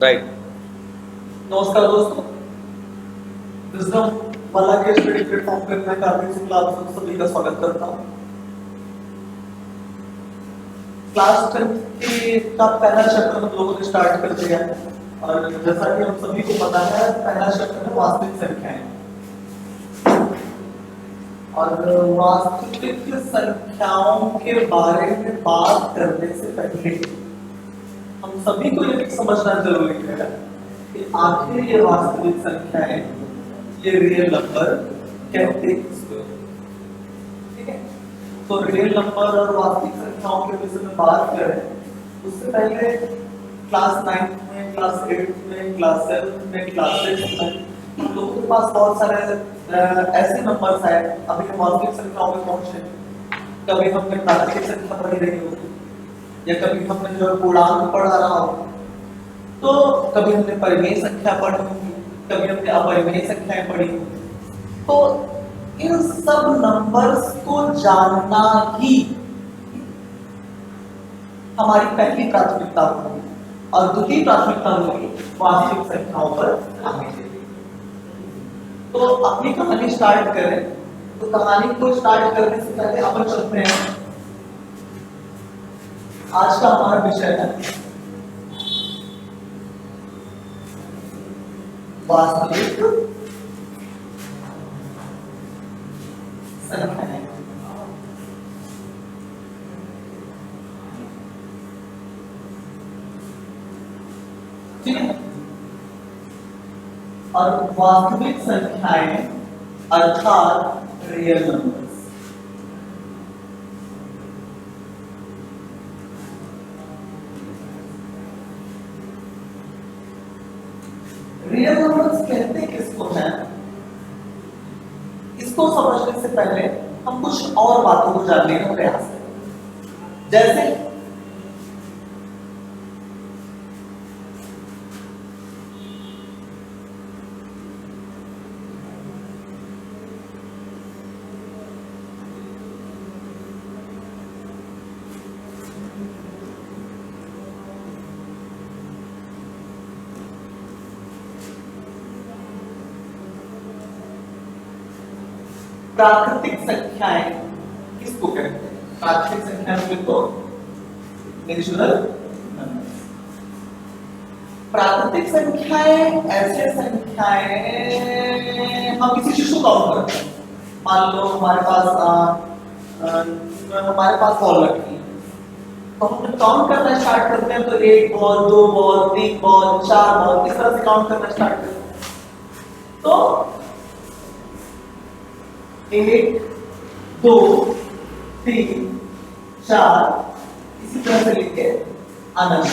Right. नमस्कार दोस्तों, wisdom वाला के स्टडी प्लेटफॉर्म पे मैं कार्तिक शुक्ला आप सभी का स्वागत करता हूँ। क्लास 10 की का पहला चैप्टर हम लोगों ने स्टार्ट कर दिया है और जैसा कि हम सभी को पता है पहला चैप्टर है वास्तविक संख्याएं। और वास्तविक संख्याओं के बारे में बात करने से पहले हम सभी को ये समझना जरूरी है कि आखिर ये वास्तविक संख्याएं, ये रियल नंबर कहते किसको? ठीक है, तो रियल नंबर और वास्तविक संख्याओं के विषय में बात करें उससे पहले क्लास 9 में, क्लास 8 में, क्लास 7 में, क्लास 6 में हम लोगों के पास बहुत सारे ऐसे नंबर्स आए। अभी हम वास्तविक संख्याओं में पहुंचे, कभी हमने प्राकृतिक संख्या पढ़ी रही होगी या कभी हमने जो पूर्णांक पढ़ा रहा हो, तो कभी हमने परिमेय संख्या पढ़ी होगी, कभी हमने अपरिमेय संख्याएं पढ़ी होगी। तो इन सब नंबर्स को जानना ही हमारी पहली प्राथमिकता होगी और दूसरी प्राथमिकता होगी वास्तविक संख्याओं पर आगे चलिए। तो अपनी कहानी स्टार्ट करें। तो कहानी को स्टार्ट करने से पहले अपन चलते हैं, आज का हमारा विषय है वास्तविक संख्याएं। ठीक है, और वास्तविक संख्याएं अर्थात रियल नंबर्स। रियल नंबर्स कहते किसको हैं? इसको समझने से पहले हम कुछ और बातों को जानने का प्रयास करें। जैसे प्राकृतिक संख्याएं किसको कहते हैं? प्राकृतिक संख्याएं को नेचुरल नंबर्स। प्राकृतिक संख्याएं ऐसे संख्याएं, हम किसी चीज को काउंट करते हैं। मान लो हमारे पास बॉल रखी है, तो हम काउंट करना स्टार्ट करते हैं तो 1 बॉल, 2 बॉल, 3 बॉल, 4 बॉल, इस तरह से काउंट करना स्टार्ट करते हैं। तो 1 2 3 4 इसी तरह से लिख के अनंत।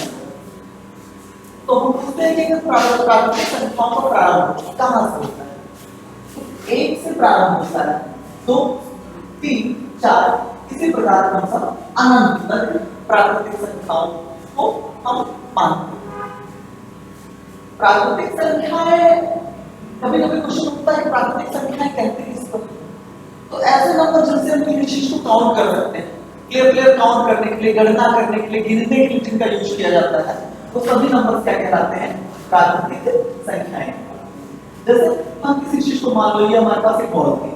तो हम पूछते हैं कि प्राकृतिक संख्याओं का प्रारंभ कहां से होता है? तो 1 से प्रारंभ होता है, 2 3 4 इसी प्रकार हम सब अनंत तक प्राकृतिक संख्याओं को हम मानते हैं। प्राकृतिक संख्याएं, कभी कभी क्वेश्चन उठता है प्राकृतिक संख्याएं कहते किसको? तो ऐसे नंबर जिनसे हम किसी चीज को काउंट कर सकते हैं, क्लियर काउंट करने के लिए, गणना करने के लिए, गिनने के लिए जिनका यूज किया जाता है, वो सभी नंबर क्या कहलाते हैं? प्राकृतिक संख्याएं। जैसे हम किसी चीज को, मान लो ये हमारे पास एक बॉल थी,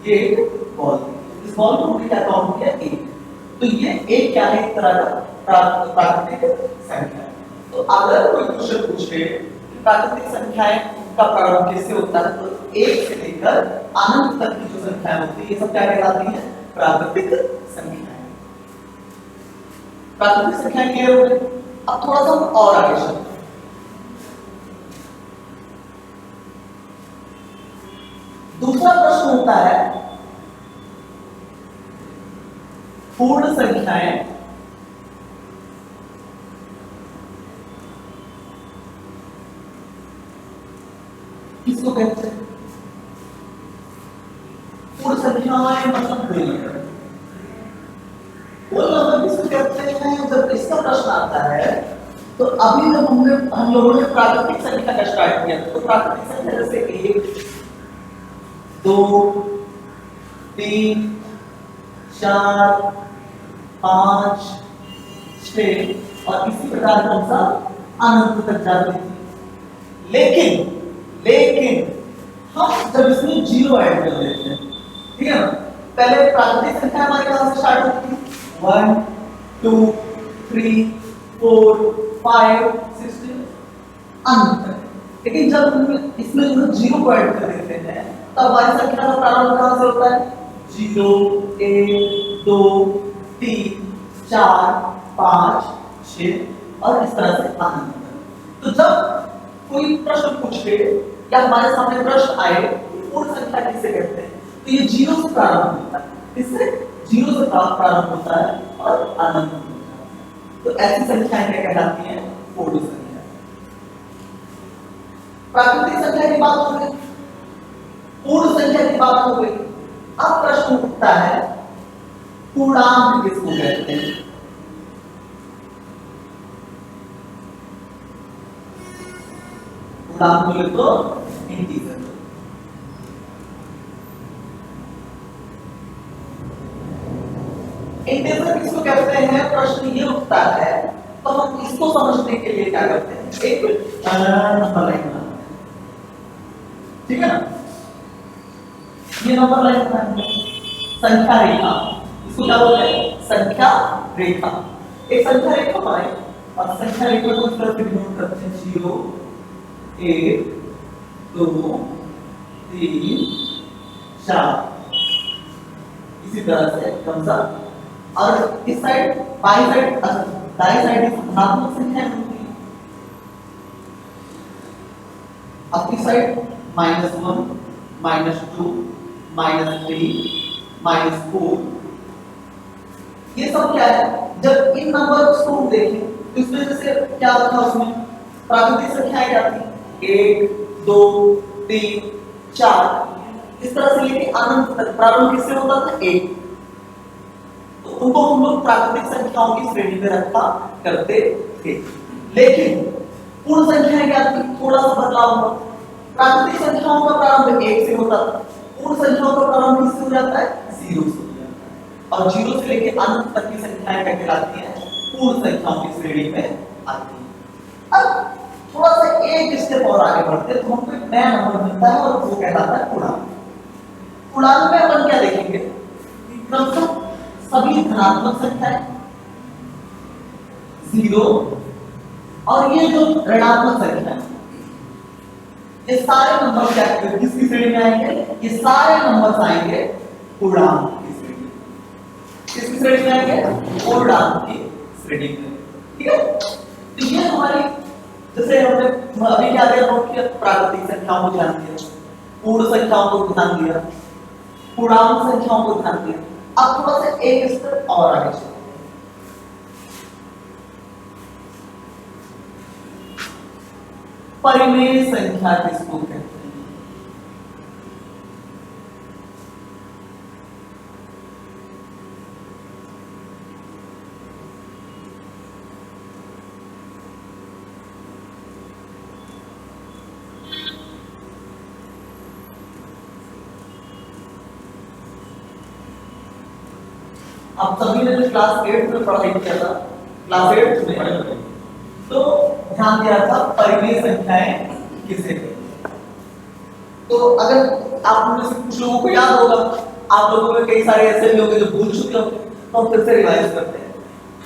ये एक बॉल थी, इस बॉल को हमने क्या काउंट किया? 1। तो ये एक क्या है? एक तरह का प्राकृतिक संख्या है। तो अगर कोई क्वेश्चन पूछे प्राकृतिक संख्याएं का प्रारंभ कैसे होता है, तो 1 से लेकर अनंत तक की जो संख्याएं होती है, ये सब क्या कहलाती हैं? प्राकृतिक संख्याएं। प्राकृतिक संख्याएं क्लियर हो गई। अब थोड़ा सा हम और आगे चलते हैं। दूसरा प्रश्न होता है पूर्ण संख्याएं किसको कहते हैं? पूर्ण संख्याएं मतलब रियल नंबर। वो नंबर किसको कहते हैं? जब इसका प्रश्न आता है तो अभी जब हम लोगों ने प्राकृतिक संख्या का स्टार्ट किया, तो प्राकृतिक संख्या जैसे 1 2 3 4 5 6 और इसी प्रकार कौन सा अनंत तक जाती थी। लेकिन लेकिन हम जब इसमें जीरो ऐड कर देते हैं, ठीक है ना, पहले प्राकृतिक संख्या हमारे कहां से स्टार्ट होती है, 1 2 3 4 5 6 अंत तक। लेकिन जब हम इसमें जो जीरो को ऐड कर देते हैं तब हमारी संख्या का प्रारंभ कहां से होता है, 0 1 2 3 4 5 6 और इस तरह से अनंत तक। तो जब कोई प्रश्न पूछे या हमारे सामने प्रश्न आए पूर्ण संख्या किसे कहते हैं, तो ये जीरो से प्रारंभ होता है, इससे जीरो से प्रारंभ होता है और अनंत होता है। तो ऐसी संख्याएं क्या कहलाती हैं, पूर्ण संख्या। प्राकृतिक संख्या की बात हो गई, पूर्ण संख्या की बात हो गई। अब प्रश्न उठता है पूर्णांक किसको कहते हैं। पूर्णांक बोले तो इंटीजर। इंटीजर किसको कहते हैं, प्रश्न ये उठता है तो हम इसको समझने के लिए क्या करते हैं, एक नंबर लाइन बनाते हैं, ठीक है ना। ये नंबर लाइन बनाएंगे, संख्या रेखा, इसको क्या बोलते हैं, संख्या रेखा। एक संख्या रेखा बनाए और संख्या रेखा को इस तरह से डिनोट करते हैं, 0 1 2 3 4 इसी तरह से कौन सा। और इस side by side Dai side धनात्मक संख्या होती है, अपनी साइड -1 -2 -3 -4। ये सब क्या है, जब इन नंबर्स को देखें तो इसमें जैसे क्या था, उसमें प्राकृतिक संख्याएं क्या थी, 1 2 3 4 इस तरह से लेके अनंत तक प्रारंभ किससे होता था, 1। तो उनको हम लोग प्राकृतिक संख्याओं की श्रेणी में रखा करते थे। लेकिन पूर्ण संख्याएं क्या थी, थोड़ा सा बदलाव हुआ। प्राकृतिक संख्याओं का प्रारंभ 1 से होता था, पूर्ण संख्याओं का प्रारंभ किससे हो जाता है, 0 से हो जाता है। और 0 से लेके अनंत तक की संख्याएं क्या कहलाती हैं, पूर्ण संख्याओं की श्रेणी में आती है। अब थोड़ा सा एक स्टेप और आगे बढ़ते हैं तो हमको एक नया नंबर मिलता है और वो कहलाता है पूर्णांक। पूर्णांक में अपन क्या देखेंगे, क्रमशः सभी धनात्मक संख्याएं, 0 और ये जो ऋणात्मक संख्या है, ये सारे नंबर क्या किसकी श्रेणी में आएंगे, ये सारे नंबर्स आएंगे पूर्णांक की श्रेणी। किसकी श्रेणी में आएंगे, पूर्णांक की श्रेणी में, ठीक है। तो ये हमारी, जैसे हमने अभी क्या किया, नोट किया, प्राकृतिक संख्याओं को ध्यान दिया, पूर्ण संख्याओं को ध्यान दिया, पूर्णांक संख्याओं को ध्यान दिया। अब थोड़ा सा एक स्टेप और आगे चलते हैं। परिमेय संख्या किसको कहते हैं, आप सभी ने जो क्लास 8 में पढ़ाई किया था, क्लास 8 में तो ध्यान दिया था परिमेय संख्याएं किसे कहते हैं। तो अगर आप में से कुछ लोगों को याद होगा, आप लोगों में कई सारे ऐसे भी होंगे जो भूल चुके होंगे, तो हम फिर से रिवाइज करते हैं।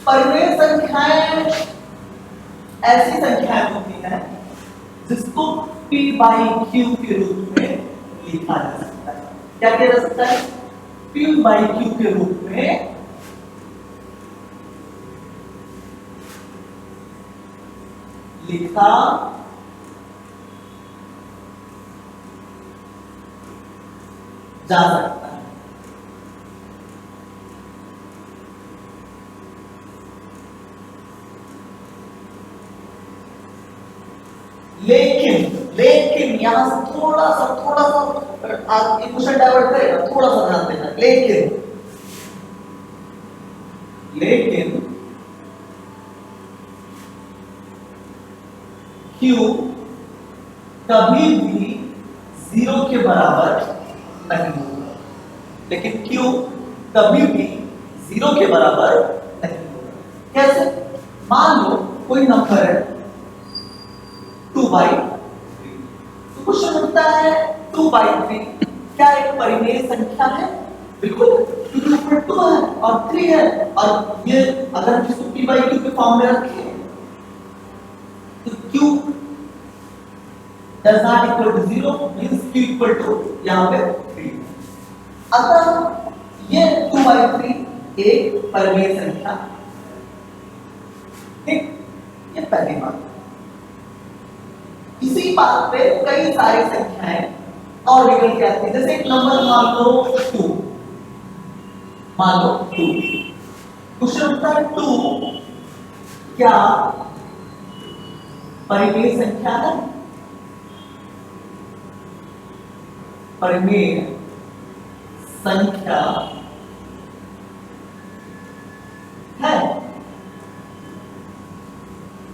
परिमेय संख्याएं ऐसी संख्याएं होती हैं जिसको p/q के रूप में लिखा जा सकता है। क्या किया जा सकता है, p/q के रूप में लिखा जा सकता है। लेकिन यहां से थोड़ा सा आप इमोशन डाइवर्ट करेगा, थोड़ा सा ध्यान देना। लेकिन Q कभी भी 0 के बराबर नहीं होगा। लेकिन Q कभी भी 0 के बराबर नहीं होगा। कैसे? मान लो कोई नंबर है 2/4, है 2/3 क्या एक परिमेय संख्या है? बिल्कुल, क्योंकि ऊपर 2 है और 3 है, और ये अगर हम इसको p/q के फॉर्म में रखें तो q does not equal to 0 means q equal to यहाँ पे 3। अतः ये 2/3 एक परिमेय संख्या, ठीक, ये पहली बात। इसी बात पे कई सारी संख्याएं और निकल के आती है, जैसे एक नंबर मान लो 2, क्वेश्चन उठता है 2 क्या परिमेय संख्या है? परिमेय संख्या है।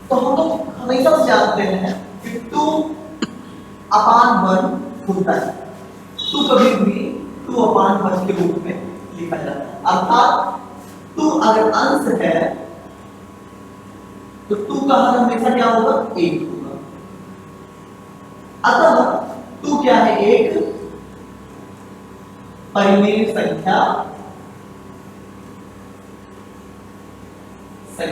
तो हम लोग हमेशा से जानते हैं कि 2/1 होता है, 2 कभी भी 2/1 के रूप में लिखा जाता है, अर्थात 2 अगर अंश है तो 2 का हर हमेशा क्या होगा? 1 होगा। अतः 2 क्या है? एक परिमेय संख्या है।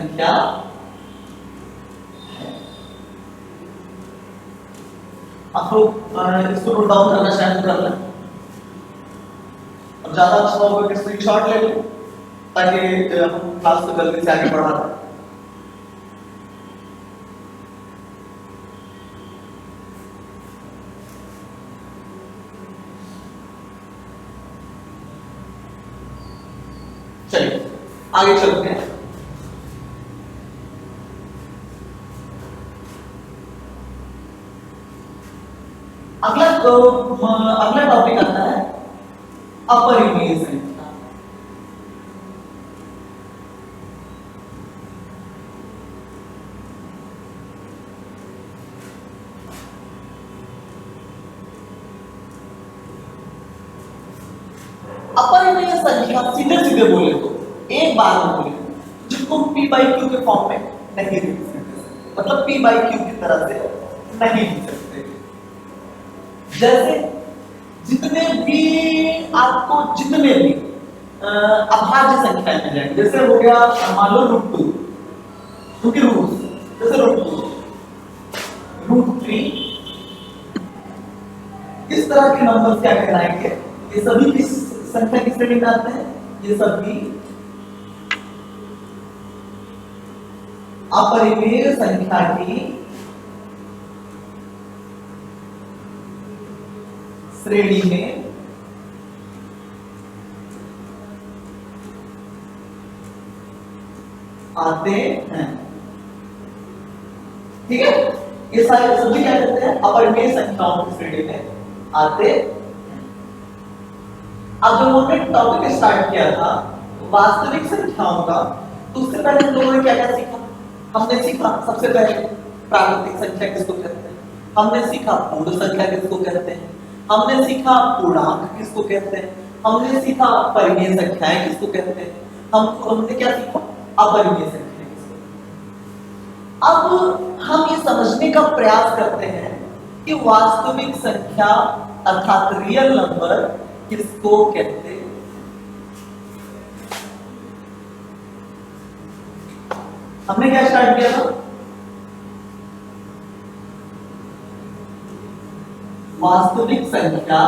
आप लोग इसको नोट डाउन करना शायद कर लें, अब ज्यादा अच्छा होगा कि स्क्रीनशॉट ले लें ताकि हम क्लास को जल्दी से आगे बढ़ा दें। चलिए आगे चलते हैं। अगला टॉपिक आता है अपरिमेय संख्या। अपरिमेय संख्या सीधे सीधे बोले तो एक बार में बोले जिसको p/q के फॉर्म में नहीं लिख सकते, मतलब p/q की तरह से नहीं लिख सकते। जैसे जितने भी अभाज्य संख्याएं मिल जाएंगी, जैसे हो गया मान लो √2, उनके रूट्स जैसे √2, √3, इस तरह के नंबर क्या कहलाएंगे? ये सभी किस संख्या की श्रेणी में आते हैं? ये सभी अपरिमेय संख्या की श्रेणी में आते हैं, ठीक है? ये सारे सभी क्या कहते हैं? अपरिमेय संख्याओं की श्रेणी में आते हैं। अब जब हमने टॉपिक स्टार्ट किया था वास्तविक संख्याओं का, तो उससे पहले हम लोगों ने क्या क्या सीखा? हमने सीखा सबसे पहले प्राकृतिक संख्या किसको कहते हैं, हमने सीखा पूर्ण संख्या किसको कहते हैं, हमने सीखा पूर्णांक किसको कहते हैं, हमने सीखा परिमेय संख्याएं किसको कहते हैं, हमने क्या सीखा? अपरिमेय संख्याएं किसको। अब हम ये समझने का प्रयास करते हैं कि वास्तविक संख्या अर्थात रियल नंबर किसको कहते हैं। हमने क्या स्टार्ट किया था? वास्तविक संख्या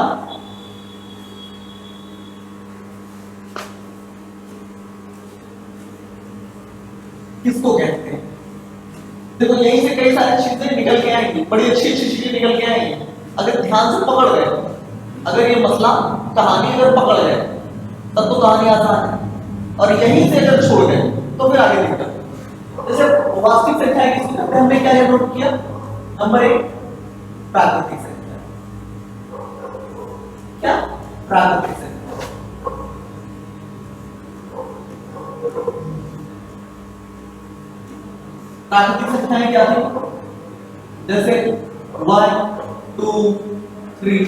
किसको कहते हैं। देखो यहीं से कई सारी चीजें निकल के आएंगी, बड़ी अच्छी अच्छी चीजें निकल के आएंगी अगर ध्यान से पकड़ गए। अगर ये मसला कहानी अगर पकड़ गए तब तो कहानी आसान है, और यहीं से अगर छोड़ गए तो फिर आगे दिक्कत। जैसे वास्तविक संख्या किसको कहते हैं, हमने क्या नोट किया? नंबर 1 प्राकृतिक संख्या। क्या? प्राकृतिक संख्या। प्राकृतिक संख्याएं क्या थी? जैसे 1 2 3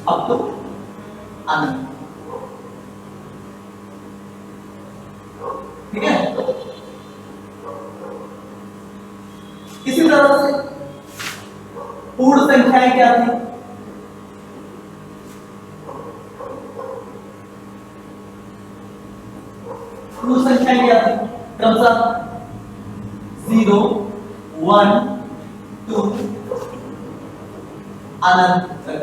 अप टू अनंत, ठीक है? इसी तरह से पूर्ण संख्याएं क्या थी? संख्याएं क्या थी क्रमशः 0 1 2 अनंत तक।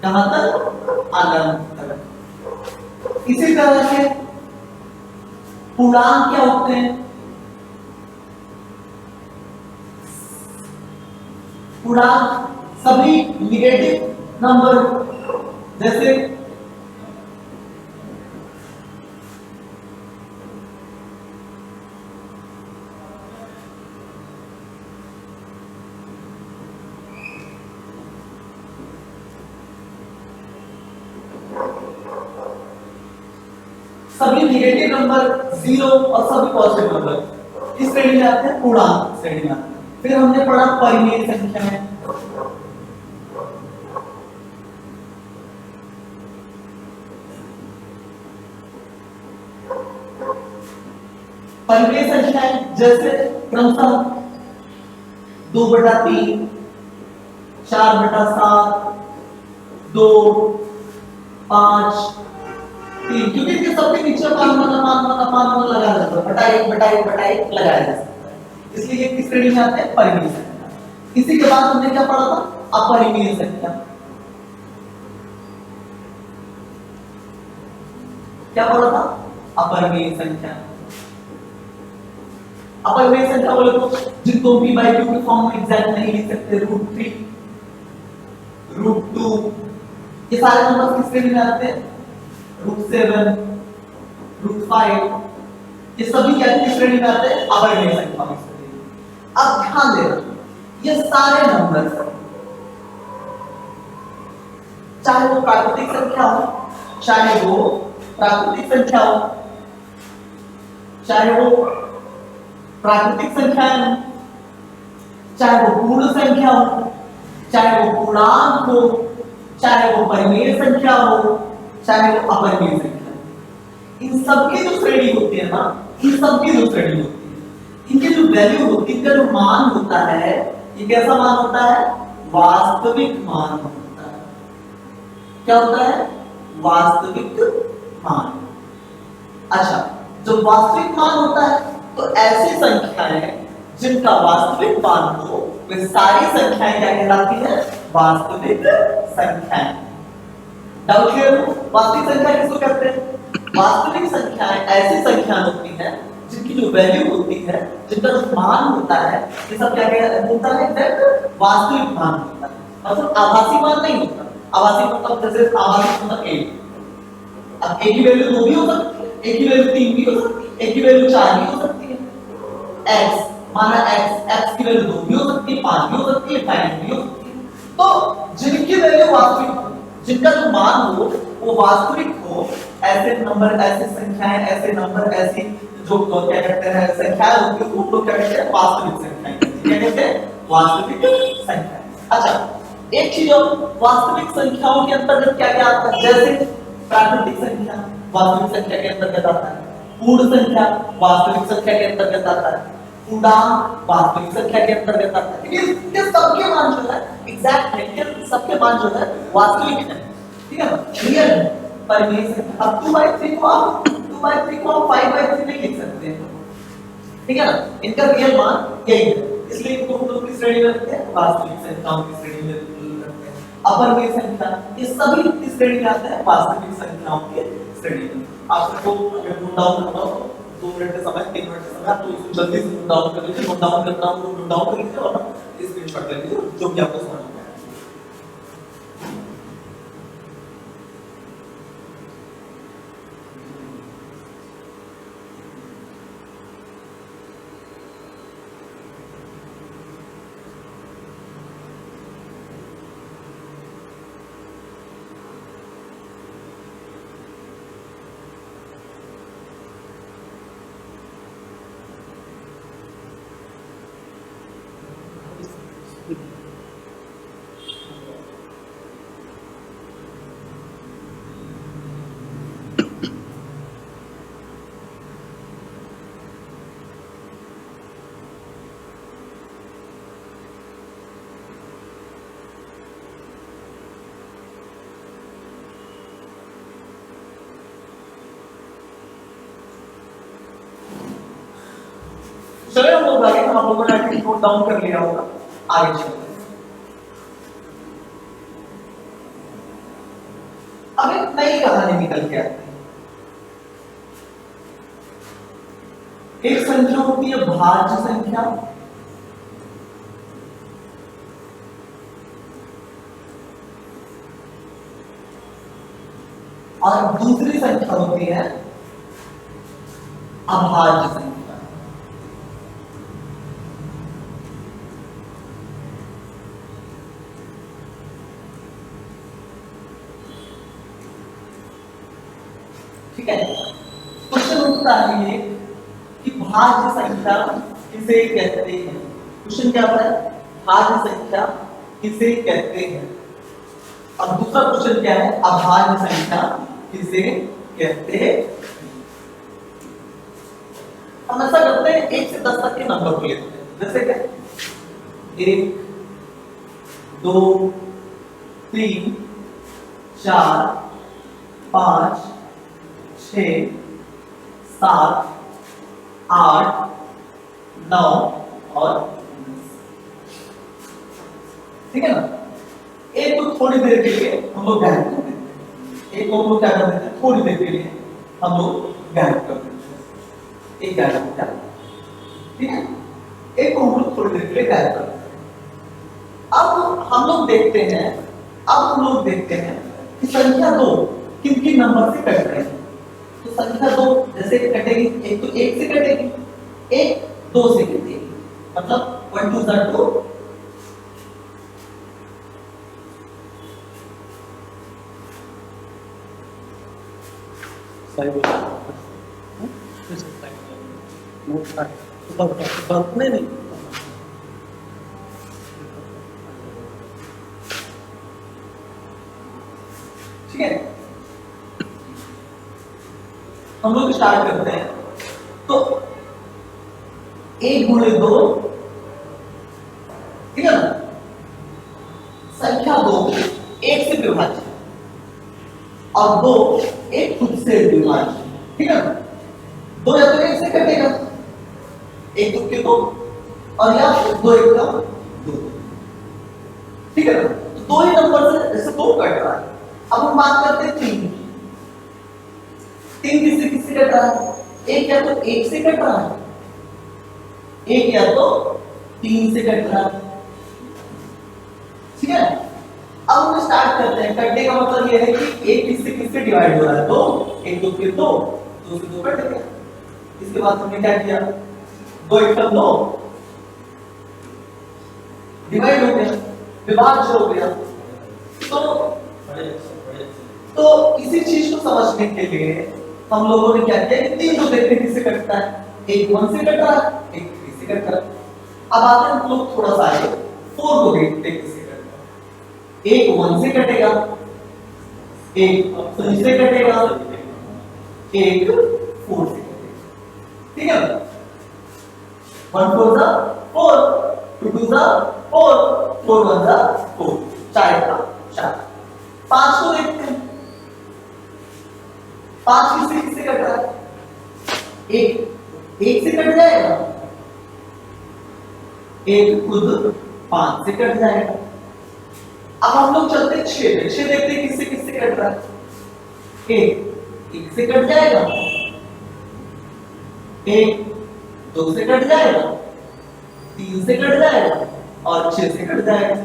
कहां तक अनंत तक। इसी तरह से पूर्णांक क्या होते हैं पूर्णांक सभी निगेटिव नंबर जैसे सभी निगेटिव नंबर 0 और सभी पॉजिटिव नंबर इस श्रेणी में आते हैं पूर्णांक श्रेणी में आते हैं। फिर हमने पढ़ा परिमेय संख्याएं। परिमेय संख्याएं जैसे क्रमशः 2/3 4/7 2 5 3 क्योंकि इनके सबके नीचे अपान लगाया जाता है बटा एक लगाया जा सकता है इसलिए ये किस श्रेणी में आते हैं परिमेय संख्या। इसी के बाद हमने क्या पढ़ा था अपरिमेय संख्या। क्या पढ़ा था अपरिमेय संख्या। अपरिमेय संख्या बोले तो जिनको p by q के फॉर्म में एग्जैक्ट नहीं लिख सकते √3 √2 ये सारे नंबर किस श्रेणी में आते हैं √7 √5 ये सभी क्या किस श्रेणी में आते हैं अपरिमेय संख्या में। अब ध्यान देना ये सारे नंबर चाहे वो प्राकृतिक संख्या हो चाहे वो प्राकृतिक संख्या हो चाहे वो प्राकृतिक संख्या हो चाहे वो पूर्ण संख्या हो चाहे वो पूर्णांक हो चाहे वो परिमेय संख्या हो चाहे वो अपरिमेय संख्या हो इन सबकी जो श्रेणी होती है ना इन सबकी जो श्रेणी होती है इनके जो वैल्यू होती है इनका जो मान होता है ये कैसा मान होता है वास्तविक मान होता है। क्या होता है वास्तविक मान। अच्छा जब वास्तविक मान होता है तो ऐसी संख्याएं जिनका वास्तविक मान हो वे सारी संख्याएं क्या कहलाती हैं वास्तविक संख्याएं। डाउट क्लियर हो वास्तविक संख्या किसको कहते हैं वास्तविक संख्याएं ऐसी संख्याएं होती हैं जिनकी जो वैल्यू होती है जिनका जो मान होता है ये सब क्या होता है एग्जैक्ट वास्तविक मान होता है मतलब आभासी मान नहीं होता। आभासी मतलब जैसे आभासी मतलब एक अब एक की वैल्यू 2 भी हो सकती है एक की वैल्यू 3 भी हो सकती है एक की वैल्यू 4 भी हो सकती है x माना x की वैल्यू 2 भी हो सकती है 5 भी हो सकती है 5 भी हो सकती है। तो जिनकी वैल्यू वास्तविक जिनका जो मान हो वो वास्तविक हो ऐसे नंबर ऐसे संख्याएं ऐसे नंबर ऐसी जो क्या कहते हैं संख्याएं होती है वो लोग क्या कहते हैं वास्तविक संख्याएं क्या कहते हैं वास्तविक संख्या। अच्छा एक चीज और वास्तविक संख्याओं के अंतर्गत क्या क्या आता है जैसे प्राकृतिक संख्या वास्तविक संख्या के अंतर्गत आता है पूर्ण संख्या वास्तविक संख्या के अंतर्गत आता है पूर्णांक वास्तविक संख्या के अंतर्गत आता है। ये सबके मान जो है एग्जैक्ट है सबके मान जो है वास्तविक है ठीक है ना रियल है परिमेय संख्या। अब 2/3 को आप 2/3 को 5/3 नहीं लिख सकते हैं ठीक है ना इनका रियल मान यही है इसलिए इनको हम लोग किस श्रेणी में रखते हैं वास्तविक संख्याओं की श्रेणी में रखते हैं। अपरिमेय संख्या ये सभी किस श्रेणी में आते हैं वास्तविक संख्याओं की श्रेणी में। आप सबको अगर नोट डाउन करना हो 2 मिनट का समय 3 मिनट का समय तो इसको जल्दी से नोट डाउन कर लीजिए। नोट डाउन करना हो नोट डाउन कर लीजिए और स्क्रीनशॉट ले लीजिए जो भी आपको समझ में आए। आप लोगों ने आई थिंक नोट डाउन कर लिया होगा। आगे चलते हैं। अब एक नई कहानी निकल के आती है। एक संख्या होती है भाज्य संख्या, और दूसरी संख्या होती है अभाज्य संख्या। ठीक है, क्वेश्चन उठता है ये कि भाज्य संख्या किसे कहते हैं। क्वेश्चन क्या होता है, भाज्य संख्या किसे कहते हैं। अब दूसरा क्वेश्चन क्या है, अभाज्य संख्या किसे कहते हैं। हम ऐसा करते हैं 1 से 10 तक के नंबर को लेते हैं। जैसे क्या, 1 2 3 4 5 6 7 8 9 और 10। ठीक है ना। एक तो थोड़ी देर के लिए हम लोग गायब कर देते हैं, एक को हम लोग क्या कर देते हैं, थोड़ी देर के लिए हम लोग गायब कर देते हैं। एक गायब हो जाता है, ठीक है। एक को हम लोग थोड़ी देर के लिए गायब कर देते हैं। अब हम लोग देखते हैं कि संख्या 2 किन किन नंबर से कट रही है। तो संख्या 2 जैसे कटेगी, एक तो 1 से कटेगी, एक 2 से कटेगी, मतलब 1 2 2। नहीं ठीक है, हम लोग स्टार्ट करते हैं। तो 1 गुणे 2, ठीक है ना। संख्या 2 1 से विभाज्य और 2 एक खुद से विभाज्य, ठीक है ना। 2 या तो 1 से कटेगा, 1 2 के 2, और या 2 1 का 2, ठीक है ना। तो 2 ही नंबर से जैसे 2 कट रहा है। अब हम बात करते हैं 3 की। 3 किससे कट रहा है, एक या तो 1 से कट रहा है, एक या तो 3 से कट रहा है, ठीक है। अब हम स्टार्ट करते हैं। कटने का मतलब यह है कि 1 किससे डिवाइड हो रहा है, 2 1 2 के 2, 2 से 2 कट गया। इसके बाद हमने क्या किया, 2 1 का 2 डिवाइड हो गया, विभाज्य हो गया। तो इसी चीज को समझने के लिए हम लोगों ने क्या किया कि 3 को देखते किससे कटता है, एक 1 से कट रहा है, एक 3 से कट रहा है। अब आते हैं हम लोग थोड़ा सा आगे 4 को देखते हैं किससे कटता है। एक 1 से कटेगा, एक 3 से कटेगा, एक 4 से कटेगा, ठीक है। 1 4 जा 4, 2 2 जा 4, 4 1 जा 4, 4 का 4। 5 को देखते हैं, 5 किससे कट रहा है, एक से कट जाएगा, एक खुद 5 से कट जाएगा। अब हम लोग चलते हैं 6 पे। 6 देखते हैं किससे कट रहा है, एक से कट जाएगा, एक 2 से कट जाएगा, 3 से कट जाएगा और 6 से कट जाएगा।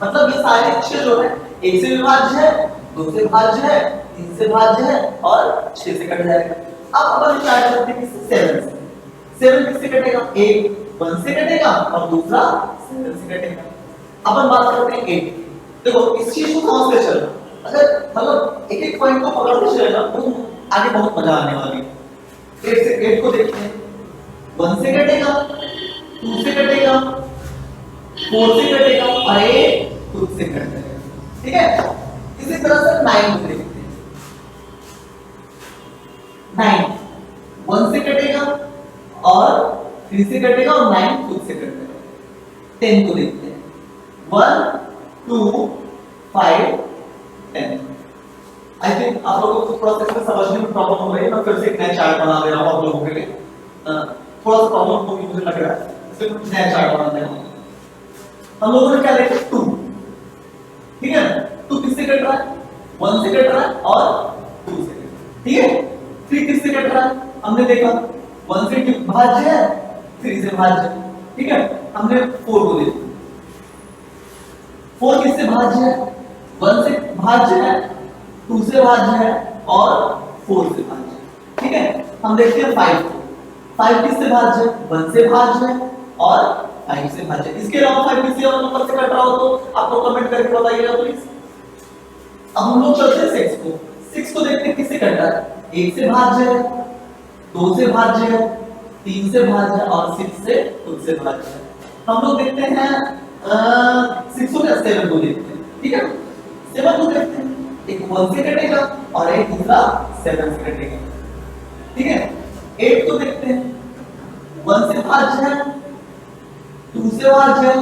मतलब ये सारे 6 जो है 1 से विभाज्य है, 2 से भाज्य है, 3 से भाज्य है और 6 से कट जाएगा। अब अपन स्टार्ट करते हैं किससे, 7 से। 7 किससे कटेगा, एक 1 से कटेगा और दूसरा 7 से कटेगा। अपन बात करते हैं 8। देखो इस चीज को समझ के चलना, अगर मतलब एक एक पॉइंट को पकड़ते चले ना तो आगे बहुत मजा आने वाली है। 8 से 8 को देखते हैं, 1 से कटेगा, 2 से कटेगा, 4 से कटेगा और एक खुद से कट जाएगा, ठीक है। इसी तरह से 9 को देखते हैं। 9 1 से कटेगा और 3 से कटेगा और 9 खुद से कटेगा। 10 को देखते हैं, 1 2 5 10। आई थिंक आप लोगों को थोड़ा सा इसमें समझने में प्रॉब्लम हो रही है। मैं फिर से एक नया चार्ट बना दे रहा हूँ आप लोगों के लिए। थोड़ा सा प्रॉब्लम होगी मुझे लग रहा है, फिर नया चार्ट बनाते हैं। हम लोगों ने क्या देखा 2, ठीक है, 2 किससे कट रहा है, 1 से कट रहा है और 2 से, ठीक है। 3 किससे कट रहा है, हमने देखा 1 से भाज्य है, 3 से भाज्य, ठीक है। हमने 4 को देखा, 4 किससे भाज्य है, 1 से भाज्य है, 2 से भाज्य है और 4 से भाज्य, ठीक है। हम देखते हैं 5 को, 5 किससे भाज्य है, 1 से भाज्य है और 5 से भाज्य। इसके अलावा 5 किसी और नंबर से कट रहा हो तो आपको कमेंट करके बताइएगा प्लीज। अब हम लोग चलते हैं 6 को, 6 को देखते हैं किससे कट रहा है, 1 से भाज्य है, 2 से भाज्य है, 3 से भाज्य है और 6 से खुद से भाज्य है। हम लोग देखते हैं 6 को 7 को देखते हैं, ठीक है। 7 को देखते हैं, एक 1 से कटेगा और एक दूसरा 7 से कटेगा, ठीक है। 8 को देखते हैं, 1 से भाज्य है, 2 से भाज्य है,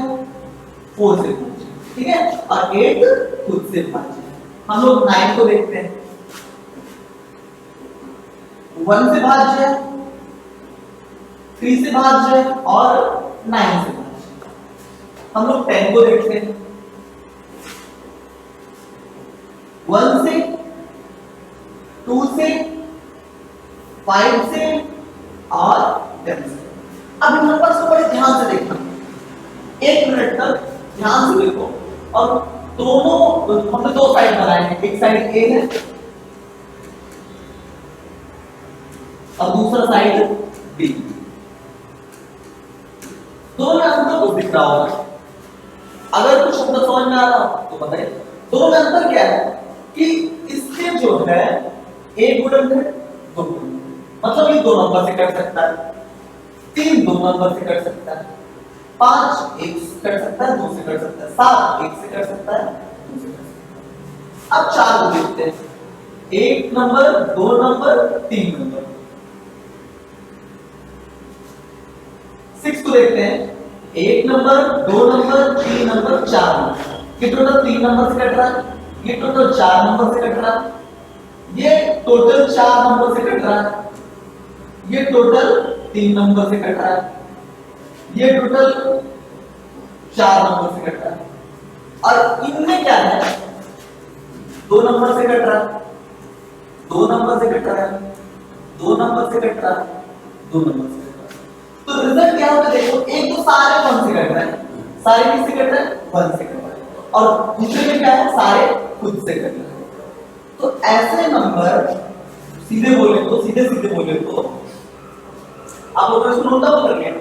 4 से भाज्य, ठीक है, और 8 खुद से भाज्य। हम लोग 9 को देखते हैं, 1 से भाज्य है, 3 से भाज्य है और 9 से भाज्य। हम लोग 10 को देखते हैं, 1 से, 2 से, 5 से और 10 से। अब इन नंबर्स को बड़े ध्यान से देखना, 1 मिनट तक ध्यान से देखो। और दोनों हमने 2 साइड बनाए हैं, एक साइड ए है और दूसरा साइड बी। दोनों में अंतर कुछ दिख रहा होगा, अगर कुछ अंतर समझ में आ रहा तो बताइए। दोनों में अंतर क्या है कि इसके जो है एक गुणन है, 2 गुणन, मतलब ये 2 नंबर से कर सकता है, 3 2 नंबर से कर सकता है, 5 1 से कर सकता है, 2 से कर सकता है, 7 1 से कर सकता है, 2 से कर सकता है। अब 4 को देखते हैं, 1 नंबर, 2 नंबर, 3 नंबर। 6 को देखते हैं, 1 नंबर, 2 नंबर, 3 नंबर, 4 नंबर। ये टोटल 3 नंबर से कट रहा है, ये टोटल 4 नंबर से कट रहा है, ये टोटल 4 नंबर से कट रहा है, ये टोटल 3 नंबर से कट रहा है, ये टोटल 4 नंबर से कट रहा है। और इनमें क्या है, 2 नंबर से कट रहा है, 2 नंबर से कट रहा है, 2 नंबर से कट रहा है, 2 नंबर से कट रहा है। तो रिजल्ट क्या होगा देखो, एक तो सारे 1 से कट रहे हैं, सारे किससे कट रहे हैं, 1 से कट रहे हैं, और दूसरे में क्या है, सारे खुद से कट रहे हैं। तो ऐसे नंबर सीधे बोले तो, सीधे सीधे बोले तो आप लोगों ने इसको नोट डाउन कर लिया,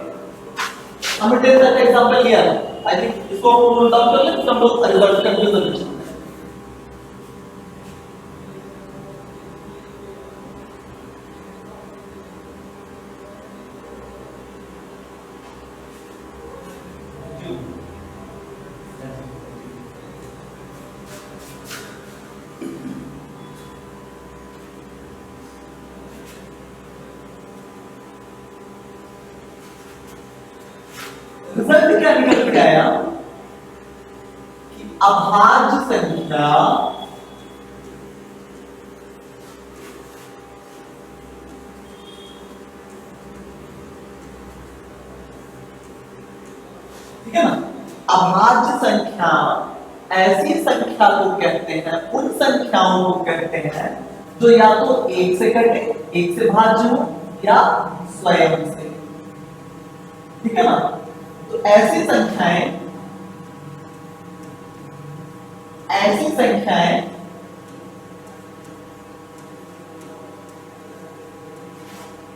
हमने 10 तक का एग्जांपल लिया है, आई थिंक इसको हम नोट डाउन कर लें तो हम लोग रिजल्ट कंक्लूजन कर सकते हैं। रिजल्ट क्या निकल के आया कि अभाज्य संख्या ठीक है ना, अभाज्य संख्या ऐसी संख्या को कहते हैं, उन संख्याओं को कहते हैं जो या तो 1 से कटे, 1 से भाज्य हो, या स्वयं से, ठीक है ना। तो ऐसी संख्याएं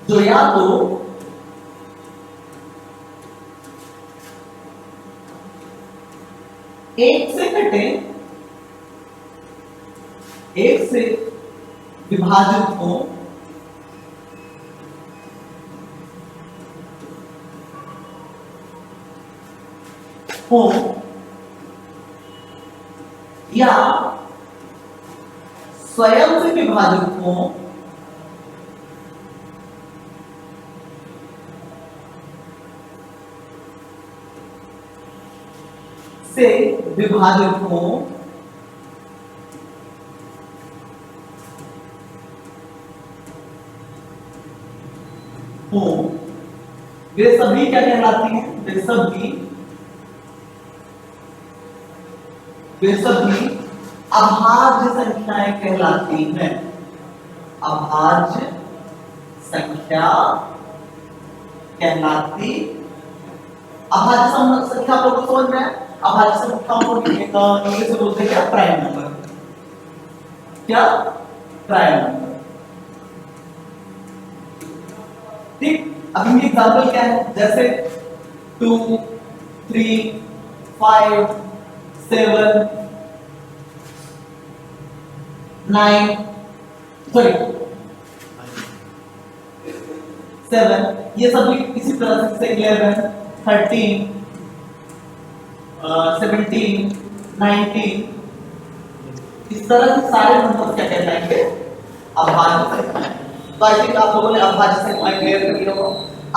जो या तो 1 से कटे, 1 से विभाजित हो, या स्वयं से विभाजित हो, से विभाजित हो, वे सभी क्या कहलाती हैं, वे सभी अभाज्य संख्याएं कहलाती हैं। अभाज्य संख्या कहलाती। अभाज्य संख्या आप लोगों को समझ में है? अभाज्य संख्याओं को इंग्लिश में बोलते हैं क्या? Prime number. क्या? Prime number. ठीक। अब इनके एग्जाम्पल क्या है? जैसे 2, 3, 5, 7, 9, सॉरी 7, ये सभी इसी तरह से 11, 13, 17, 19, इस तरह के सारे नंबर क्या कहलाएंगे? अभाज्य संख्याएं। तो आई थिंक आप लोगों ने अभाज्य संख्याएं क्लियर कर लिया होगा।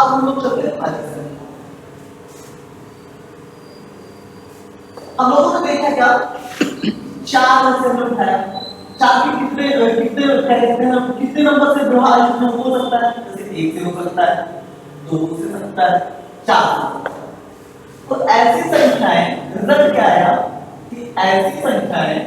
अब हम लोग चलते हैं अभाज्य संख्या। हम लोगों ने देखा क्या? 4 से हम लोग है 4 के कितने कितने कहते हैं, कितने नंबर से विभाजित हो सकता है? जैसे 1 से हो सकता है, 2 से हो सकता है, 4 से हो सकता है। तो ऐसी संख्याएं, रिजल्ट क्या आया कि ऐसी संख्याएं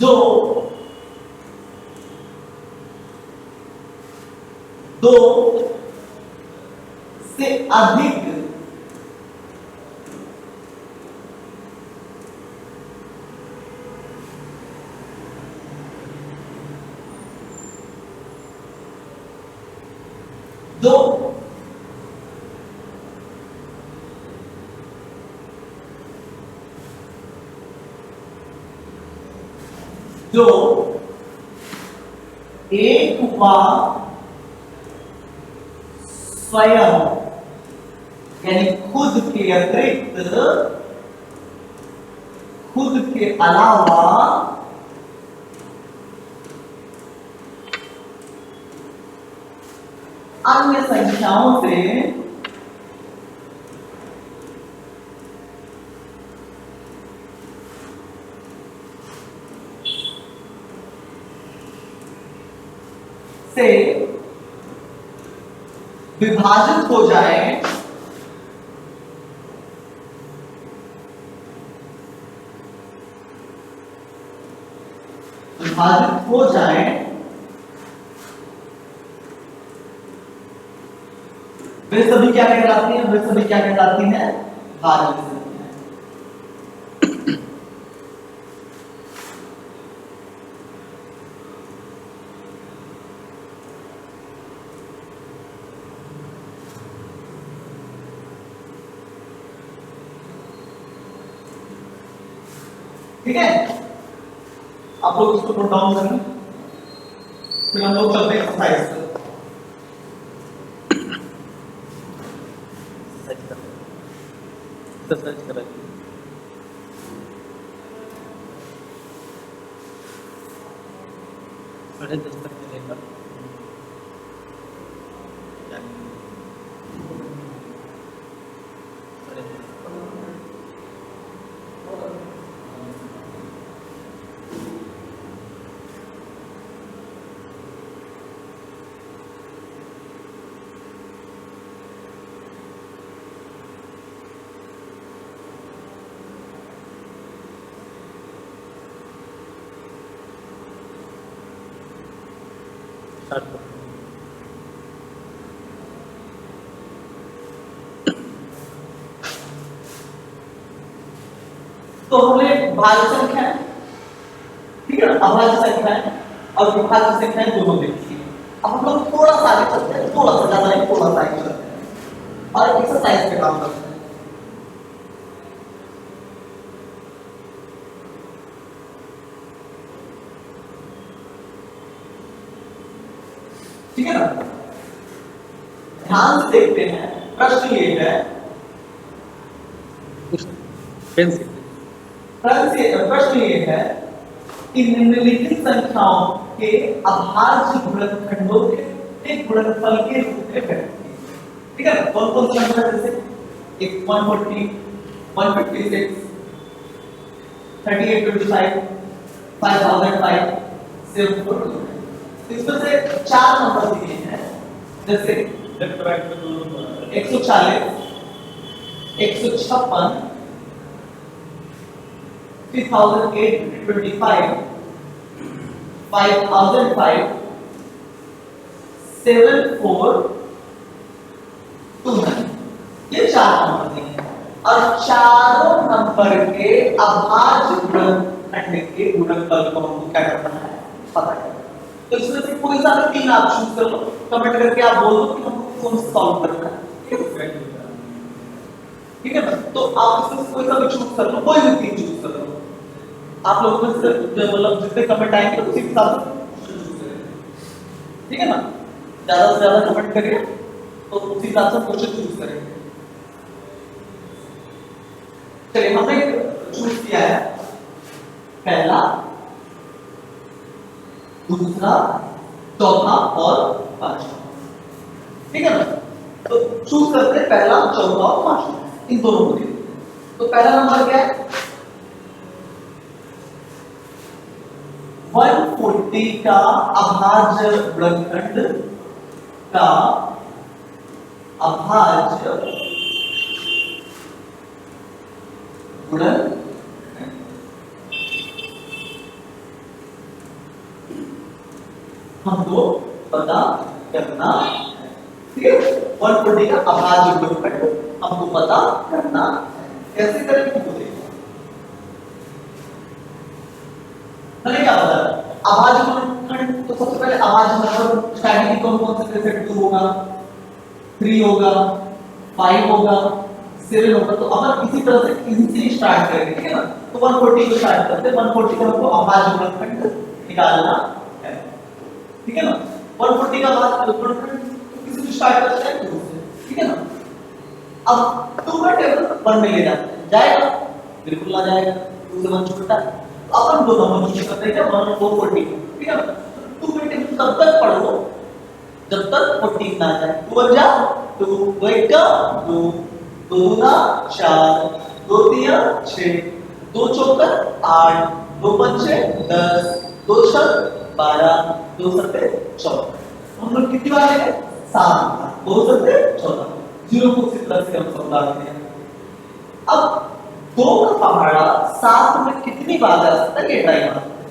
जो 2 से अधिक जो एक व स्वयं यानी खुद के अतिरिक्त, खुद के अलावा अन्य संख्याओं से विभाजित हो जाए, विभाजित हो जाए वे सभी क्या कहलाती हैं? वे सभी क्या कहलाती हैं? भाज्य संख्याएं। ठीक है, आप लोग इसको नोट डाउन करें, फिर हम लोग चलते हैं एक्सरसाइज पर। एक्सरसाइज करें। साढ़े 10 तक चलेगा। तो हमने भाज्य संख्या, ठीक है, अभाज्य संख्या और विभाज्य संख्या दोनों देखी। अब हम लोग थोड़ा सा आगे चलते हैं, थोड़ा सा ज्यादा नहीं, थोड़ा सा आगे चलते हैं और एक्सरसाइज पे काम करते हैं। ठीक है ना? ध्यान से देखते हैं। प्रश्न ये है, प्रश्न ये है कि निम्नलिखित संख्याओं के अभाज्य गुणनखंडों के गुणनफल के रूप में व्यक्त। ठीक है, कौन कौन सा नंबर? जैसे 140, 156, 38, 25, 5005 से इसमें से 4 नंबर दिए हैं, जैसे 140, 156, 3825, 5005, 7429, ये 4 नंबर दिए हैं और चारों नंबर के अभाज्य गुणनखंड के गुणनफल को हमको क्या करना है, पता करना है। तो इसमें से कोई सा भी 3 आप चूज कर लो, कमेंट करके आप बोल दो कि हमको कौन सा सॉल्व करना है, ठीक है ना। तो आप इसमें से कोई सा भी चूज कर लो, कोई भी 3 चूज कर लो। आप लोगों में से मतलब जितने कमेंट आएंगे उसी हिसाब से चूज करेंगे, ठीक है ना। ज्यादा से ज्यादा कमेंट करिए तो उसी हिसाब से क्वेश्चन चूज करेंगे। चलिए हमने चूज किया है पहला, दूसरा, चौथा और पांचवा, ठीक है ना। तो चूज करते हैं पहला, चौथा और पांचवा, इन दोनों को। तो पहला नंबर क्या है, 140 का अभाज्य गुणनखंड का अभाज्य गुणनखंड हमको पता करना है, ठीक है। 140 का अभाज्य गुणनखंड हमको पता करना है। कैसे करेंगे वो देखो। मैंने क्या बताया, अभाज्य गुणनखंड। तो सबसे पहले अभाज्य नंबर स्टार्टिंग कौन कौन से जैसे 2 होगा, 3 होगा, 5 होगा, 7 होगा। तो अपन इसी तरह से इनसे स्टार्ट करेंगे, ठीक है ना। तो 140 को स्टार्ट करते हैं। 140 का हमको अभाज्य गुणनखंड निकालना है, ठीक है ना। 140 का अभाज्य गुणनखंड किसी से स्टार्ट करते हैं, 2 से, ठीक है ना। अब 2 का टेबल 1 में ले जाते हैं, जाएगा? बिल्कुल ना जाएगा, 2 से 1 छूटता है। अपन 2 नंबर चूज करते हैं, 1 और 40, ठीक है ना। 2 का टेबल तब तक पढ़ लो जब तक 14 ना जाए। 2 1 जा 2, 2 1 का 2, 2 दूना 4, 2 3 6, 2 चौका 8, 2 पंचे 10, 2 छह 12, 2 सत्ते 14। हम लोग कितनी बार लेंगे? 7 बार। 2 सत्ते 14, 0 को इसी तरह से हम समझा देते हैं। अब 2 का पहाड़ा 7 में कितनी बार जा सकता है, ये ट्राई मारते हैं।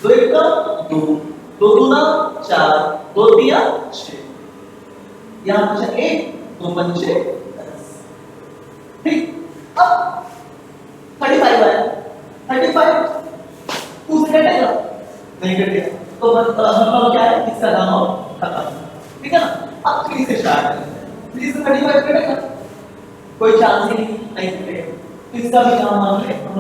2 1 का 2, 2 दूना 4, 2 3 6, यहाँ बचा 1, 2 पंचे 10, ठीक। अब 35 आया, 35 2 से कटेगा नहीं, कटेगा। तो मतलब क्या है, इसका काम खत्म, ठीक है ना। अब 3 से स्टार्ट करते हैं। 3 से 35 कटेगा, कोई चांस ही नहीं कटेगा। इसका भी काम हम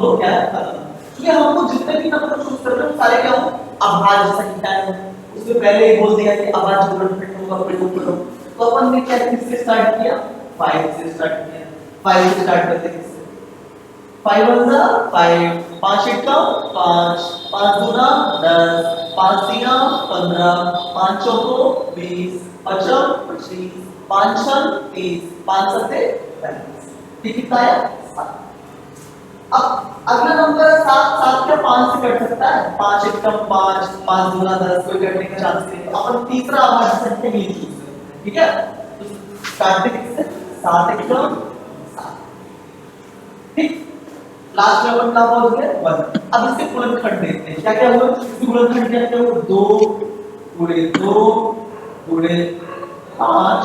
लोग क्या है, खत्म। क्योंकि हमको जितने भी नंबर चूज कर रहे हैं सारे क्या हो, अभाज्य संख्याएं हैं। उसमें पहले ही बोल दिया कि अभाज्य गुणनखंड होगा, प्रयोग करो। तो अपन ने क्या किससे स्टार्ट किया, 5 से स्टार्ट किया। 5 से स्टार्ट करते हैं, 5 1 जा 5, 5 1 का 5, 5 दूना 10, 5 3 15, 5 चौको 20, 5 25, 5 6 30, 5 7 35, ठीक कितना है, 7। अब अगला नंबर 7, 7 क्या 5 से कट सकता है, 5 1 का 5, 5 दूना 10, कोई कटने का चांस नहीं है। अपन तीसरा अभाज्य संख्या भी चूज करें, ठीक है। तो स्टार्ट किससे, 7 1 का 7, ठीक। लास्ट में अपन का पहुंच गए 1। अब इसके गुणनखंड देखते हैं, क्या क्या हुआ। इसके गुणनखंड क्या क्या हुआ, 2 गुणे 2 गुणे 5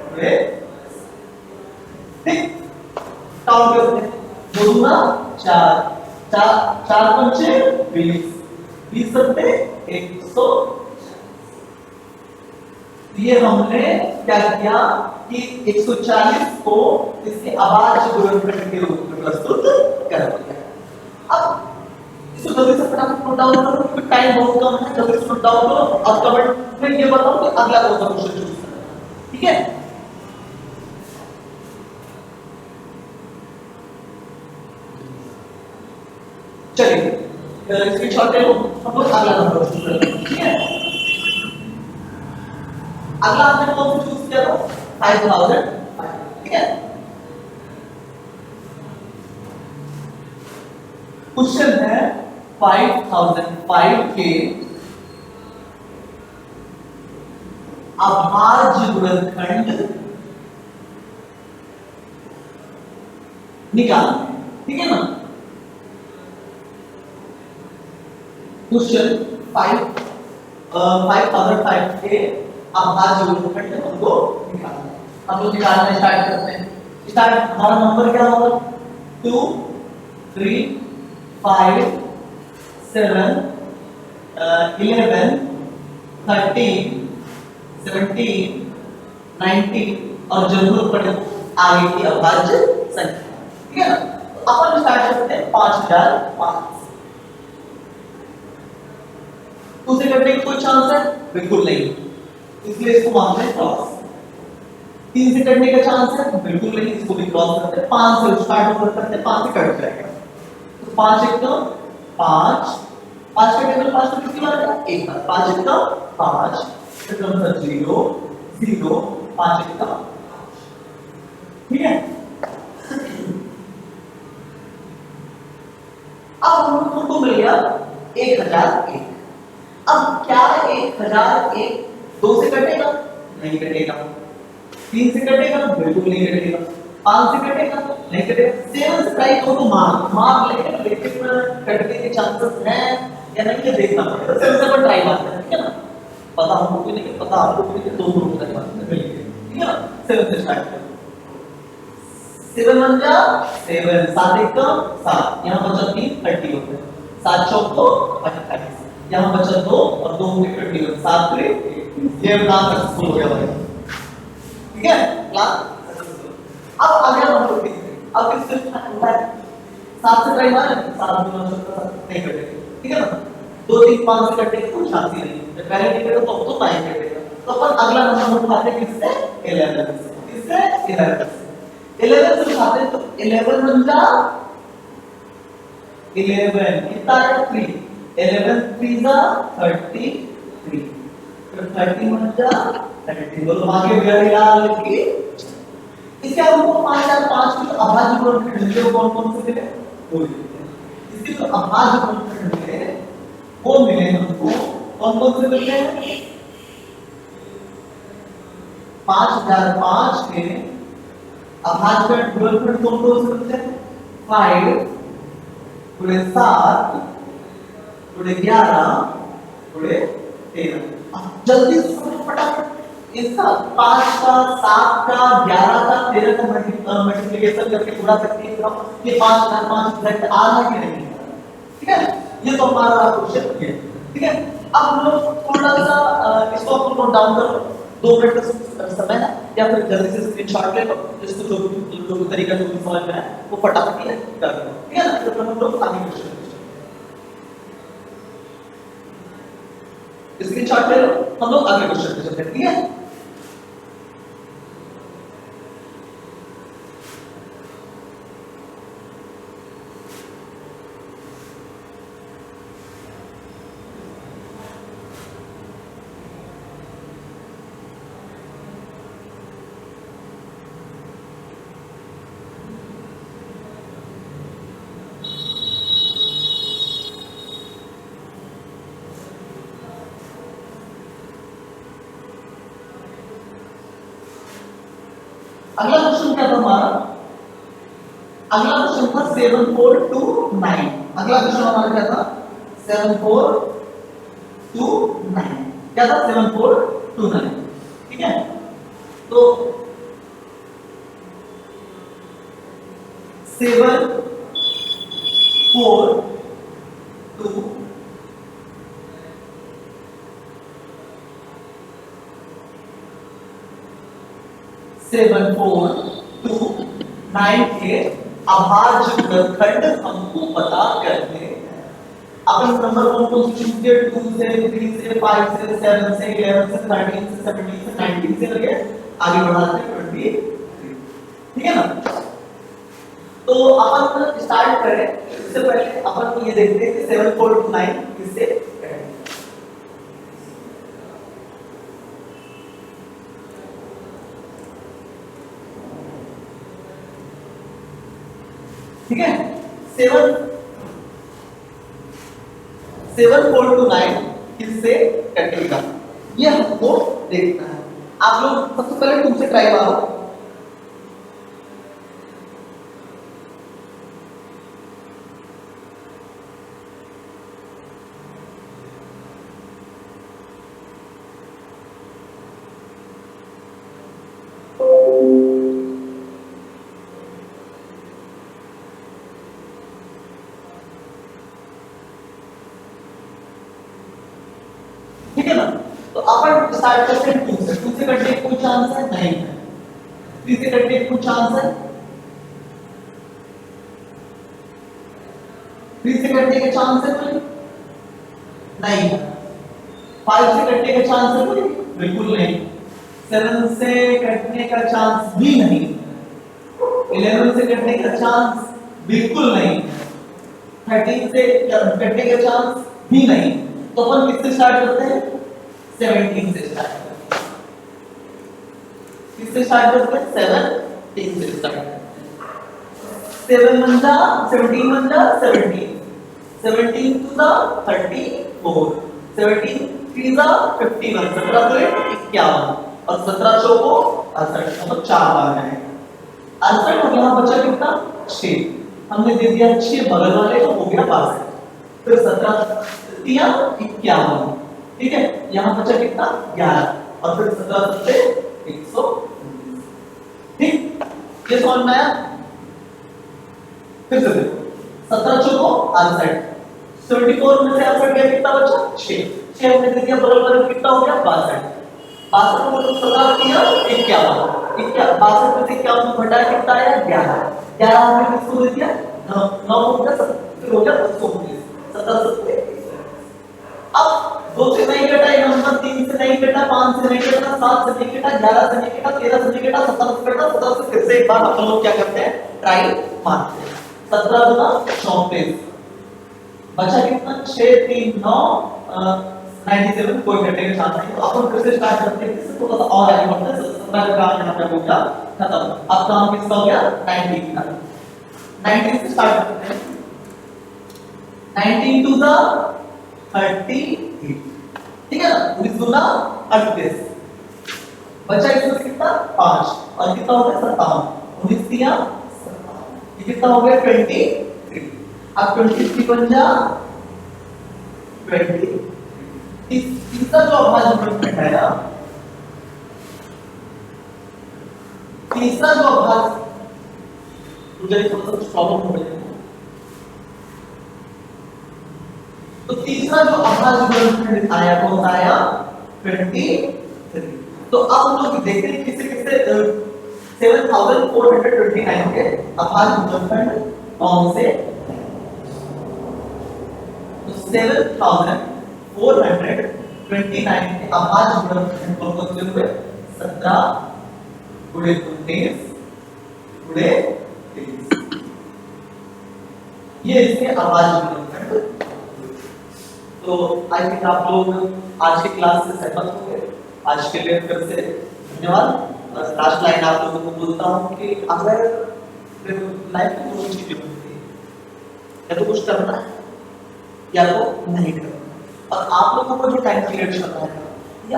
गुणे, ठीक। काउंट करते हैं, 2 दूना 4, 4 पंचे 20, 20 सत्ते 100। ये हमने क्या किया कि 140 को इसके अभाज्य गुणनखंड के रूप में प्रस्तुत कर दिया। अब इसको जल्दी से फटाफट नोट डाउन करो, क्योंकि टाइम बहुत कम है। जल्दी से नोट डाउन करो और कमेंट में ये बताओ कि अगला कौन सा क्वेश्चन चूज करना है, ठीक है। चलिए स्क्रीनशॉट ले लो, हम लोग अगला नंबर चूज करेंगे, ठीक है। अगला हमने कौन सा चूज किया था, 5005, ठीक है। क्वेश्चन है 5005 के अभाज्य गुणनखंड निकालना है, ठीक है ना। क्वेश्चन 5005 के अभाज्य गुणनखंड हमको निकालना है। हम लोग निकालना स्टार्ट करते हैं। स्टार्ट, हमारा नंबर क्या होगा? 2 3 5 7 11 13 17 19 और जरूरत पड़े आगे की अभाज्य संख्या, ठीक है ना। तो अपन स्टार्ट करते हैं 5005। 2 से कटने की कोई चांस है? बिल्कुल नहीं, इसलिए इसको मानते हैं क्रॉस। 3 से कटने का चांस है? बिल्कुल नहीं, इसको भी क्रॉस करते हैं। 5 से स्टार्ट करते हैं, 5 से कट जाएगा। तो 5 1 तो 5, 5 का टेबल 5 तो कितनी बार है? एक बार। 5 1 का 5, फिर नंबर 0 0 5 1 का, ठीक है। अब हम लोग को मिल गया 1001। अब क्या 1001 2 से कटेगा? नहीं कटेगा। 3 से कटेगा? बिल्कुल नहीं कटेगा। 5 से कटेगा? नहीं कटेगा। 7 से ट्राई करो तो मार लेकिन कटने के चांसेस हैं या नहीं ये देखना पड़ेगा। 7 से ट्राई मारते हैं, ठीक है ना। पता हमको भी नहीं, पता आपको भी नहीं, दो ग्रुप ट्राई मारते हैं, ठीक है ना। 7 से स्टार्ट करो। 7 1 जा 7, 7 1 का 7, यहाँ बचा 3 30 होते हैं। 7 चौक तो 28, यहाँ बचा 2 और 2 होंगे 21, 7 3 ये प्लान सक्सेसफुल हो गया भाई, ठीक है। Plan successful. अब आगे हम लोग देखते हैं। अब किस तरह का होता है? 7 से ट्राई मारें, 7 2 9 नहीं कटेगा, ठीक है ना। 2 3 5 से कटने की कोई चांस ही नहीं। जब पहले नहीं कटेगा तो 9 कटेगा। तो अपन अगला नंबर उठाते हैं किससे? 11 से। किससे? 11 से। 11 से उठाते हैं तो 11 बन जा 11 कितना है? 3। 11 3 जा 33, फिर 30 बन जा 30। बोलो आगे बढ़ेगा लिखिए। इसके हमको 5 और 5 की तो अभाज्य गुणनखंड मिले, कौन कौन से मिले? दो मिले। इसके तो अभाज्य गुणनखंड मिले, वो मिले हमको कौन कौन से मिलते हैं? 5005 के अभाज्य गुणनखंड कौन कौन से मिलते हैं? 5 गुणे 7 गुणे 11 गुणे 13। जल्दी से फटाफट इसका 5 का 7 का 11 का 13 का मल्टीप्लिकेशन करके पूरा करके ये 5 4 5 एग्जैक्ट आ रहा है कि नहीं, ठीक है। ये तो हमारा क्वेश्चन है, ठीक है। अब हम लोग थोड़ा सा इसको अपन नोट डाउन कर लो। 2 मिनट का समय है, या फिर जल्दी से स्क्रीनशॉट ले लो, जिसको जो तरीका जो समझ में है वो फटाफट कर लो, ठीक है ना। तो हम लोग आगे क्वेश्चन स्क्रीनशॉट ले लो, हम लोग आगे क्वेश्चन पे चलते हैं, ठीक है। अगला क्वेश्चन क्या था हमारा? अगला क्वेश्चन था 7429। अगला क्वेश्चन हमारा क्या था? 7429 क्या था? 7429, ठीक है। तो 7 4 2 7 4 2 9 के अभाज्य गुणनखंड हमको पता करने हैं। अपन नंबर कौन से चूज किए? 2 से 3 से 5 से 7 से 11 से 13 से 17 से 19 से लगे आगे बढ़ाते हैं 23, ठीक है ना। तो अपन स्टार्ट करें, इससे पहले अपन ये देखते हैं कि 7 4 2 9 किससे करेंगे। ठीक है। 7 7 4 to 9 किससे कटेगा, ये हमको देखना है। आप लोग सबसे पहले तुमसे ट्राई मारो। ठीक है ना, तो अपन स्टार्ट करते हैं 2 से। 2 से कटने का कोई चांस है नहीं है। 3 से कटने का कोई चांस है, 3 से कटने का चांस है कोई नहीं है। 5 से कटने का चांस है कोई बिल्कुल नहीं। 7 से कटने का चांस भी नहीं। 11 से कटने का चांस बिल्कुल नहीं। 13 से कटने का चांस भी नहीं। तो अपन किससे स्टार्ट करते हैं, 17 से स्टार्ट करते हैं। किससे स्टार्ट करते हैं, 17 से स्टार्ट करते हैं। 7 1 जा 17 1 जा 17, 17 2 जा 34, 17 3 जा 51, 17 2 51 और 17 चौको 68, मतलब 4 बार आएगा 68। और यहाँ बचा कितना 6, हमने दे दिया 6 बगल वाले, तो हो गया 62। फिर 17 51, ठीक है, यहां बचा कितना 11 और फिर 17 से 119। ठीक, ये समझ में आया। फिर से देखो 17 चौको 68, 74 में से 68 गया कितना बचा 6, 6 हमने दे दिया बगल वाले, कितना हो गया 62, 62 में तो 17 किया 51, 62 में से 51 घटाया कितना आया 11, 11 हमने किसको दे दिया 9 हो गया, फिर हो गया 219, 17 से। अब 2 से नहीं कटा ये नंबर, 3 से नहीं कटा, 5 से नहीं कटा, 7 से नहीं कटा, 11 से नहीं कटा, 13 से नहीं कटा, 17 से कटा, 17 से फिर से एक बार हम लोग क्या करते हैं ट्राई मारते हैं। 17 गुना 34 बचा कितना 6 3 9 97, कोई घटने का चांस नहीं। तो अपन फिर से स्टार्ट करते हैं, इससे थोड़ा सा और आगे बढ़ते हैं। 17 का काम यहां पे हो गया खत्म। अब काम किसका हो गया 19 का। 19 से स्टार्ट करते हैं। 19 2 जा 38, ठीक है ना, 19 दूना 38, बचा इसमें कितना 5 और कितना हो गया 57, 19 दिया 57, ये कितना हो गया 23। अब 23 बन जा 20। तीसरा जो अभाज्य गुणनखंड है ना, तीसरा जो अभाज्य, मुझे थोड़ा सा प्रॉब्लम हो रही है। तो तीसरा जो अभाज्य गुणनखंड आया कौन आया 23। तो अब हम लोग देखते हैं किससे किससे 7429 के अभाज्य गुणनखंड कौन से। तो 7429 के अभाज्य गुणनखंड कौन से हुए 17 गुणे 19 गुणे 23, ये इसके अभाज्य गुणनखंड। तो आई थिंक आप लोग आज की क्लास से सहमत होंगे। आज के लिए फिर से धन्यवाद। लास्ट लाइन आप लोगों को बोलता हूँ कि अगर लाइफ में दो चीजें होती है, या तो कुछ करना है या तो नहीं करना। और आप लोगों को जो टाइम पीरियड चल रहा है ये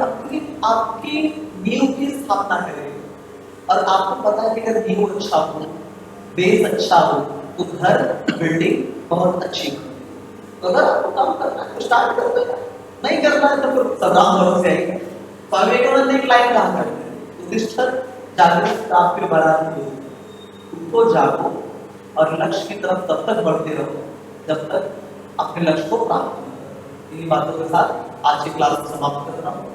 आपकी नींव की स्थापना करेगी। और आपको पता है कि अगर नींव अच्छा हो, बेस अच्छा हो, तो घर बिल्डिंग बहुत अच्छी हो। तो अगर आपको काम करना है तो स्टार्ट कर दो, नहीं करना है तो फिर सदाम भरोसे आएगा। स्वामी विवेकानंद ने एक लाइन कहा करते हैं, उत्तिष्ठत जागृत प्राप्ति बराबर, उठो जागो और लक्ष्य की तरफ तब तक बढ़ते रहो जब तक अपने लक्ष्य को प्राप्त करो। इन्हीं बातों के साथ आज की क्लास को समाप्त कर रहा हूँ।